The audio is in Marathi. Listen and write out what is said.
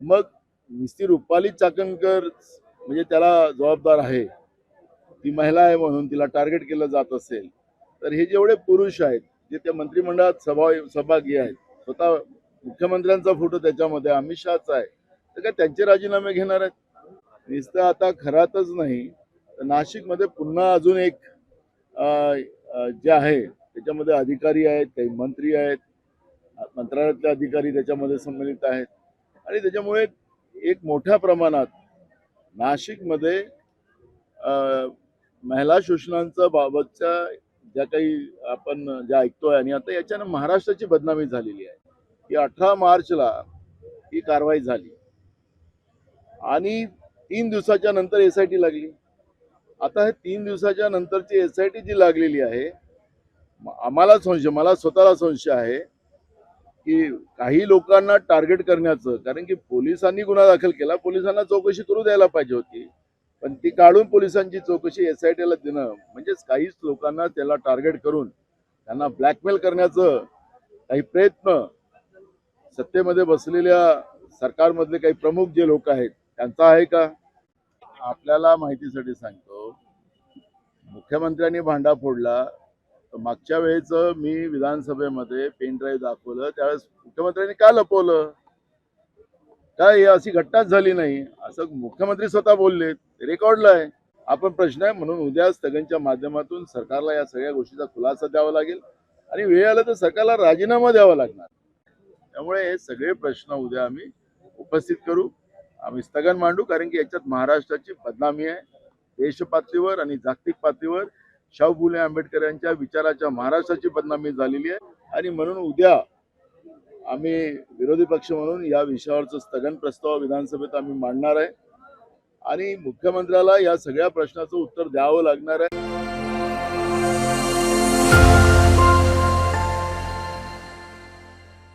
मग नुसती रुपाली चाकणकर म्हणजे त्याला जबाबदार आहे, ती महिला आहे म्हणून तिला टार्गेट केलं जात असेल, तर हे जेवढे पुरुष आहेत जे त्या मंत्रिमंडळात सहभागी आहेत, स्वतः मुख्यमंत्र्यांचा फोटो त्याच्यामध्ये, अमित शहाचा आहे, तर काय त्यांचे राजीनामे घेणार आहेत? नुसतं आता खरातच नाही तर नाशिकमध्ये पुन्हा अजून एक जे आहे त्याच्यामध्ये अधिकारी आहेत, काही मंत्री आहेत, मंत्रालयातले अधिकारी त्याच्यामध्ये सम्मिलित आहेत आणि त्याच्यामुळे एक मोठ्या प्रमाणात नाशिकमध्ये महिला शोषणांचा बाबतच्या ज्या काही आपण ज्या ऐकतोय आणि आता याच्यानं महाराष्ट्राची बदनामी झालेली आहे की 18 मार्चला ही कारवाई झाली आणि 3 दिवसाच्या नंतर एसआयटी लागली. आता हे 3 दिवसाच्या नंतरची एसआयटी जी लागलेली आहे, आम्हाला संशय, मला स्वतःला संशय आहे की काही लोकांना टार्गेट करण्याचं, कारण की पोलिसांनी गुन्हा दाखल केला, पोलिसांना चौकशी करू द्यायला पाहिजे होती, पण ती काढून पोलिसांची चौकशी एसआयटीला देणं म्हणजेच काहीच लोकांना त्याला टार्गेट करून त्यांना ब्लॅकमेल करण्याचं काही प्रयत्न सत्तेमध्ये बसलेल्या सरकारमधले काही प्रमुख जे लोक आहेत त्यांचा आहे का? आपल्याला माहितीसाठी सांगतो, मुख्यमंत्र्यांनी भांडा फोडला. मागच्या वेळेच मी विधानसभेमध्ये पेन ड्राईव्ह दाखवलं, त्यावेळेस मुख्यमंत्र्यांनी का लपवलं? काय ही अशी घटनाच झाली नाही असं मुख्यमंत्री स्वतः बोलले, रेकॉर्डला आहे. आपण प्रश्न आहे म्हणून उद्या स्थगनच्या माध्यमातून सरकारला या सगळ्या गोष्टीचा खुलासा द्यावा लागेल आणि वेळ आला तर सरकारला राजीनामा द्यावा लागणार. त्यामुळे हे सगळे प्रश्न उद्या आम्ही उपस्थित करू, आम्ही स्थगन मांडू, कारण की याच्यात महाराष्ट्राची बदनामी आहे. देश पातळीवर आणि जागतिक पातळीवर शाहू फुले आंबेडकर यांच्या विचाराच्या महाराष्ट्राची बदनामी झालेली आहे आणि म्हणून उद्या आम्ही विरोधी पक्ष म्हणून या विषयावरचं स्थगन प्रस्ताव विधानसभेत आम्ही मांडणार आहे आणि मुख्यमंत्र्याला या सगळ्या प्रश्नाचं उत्तर द्यावं लागणार आहे.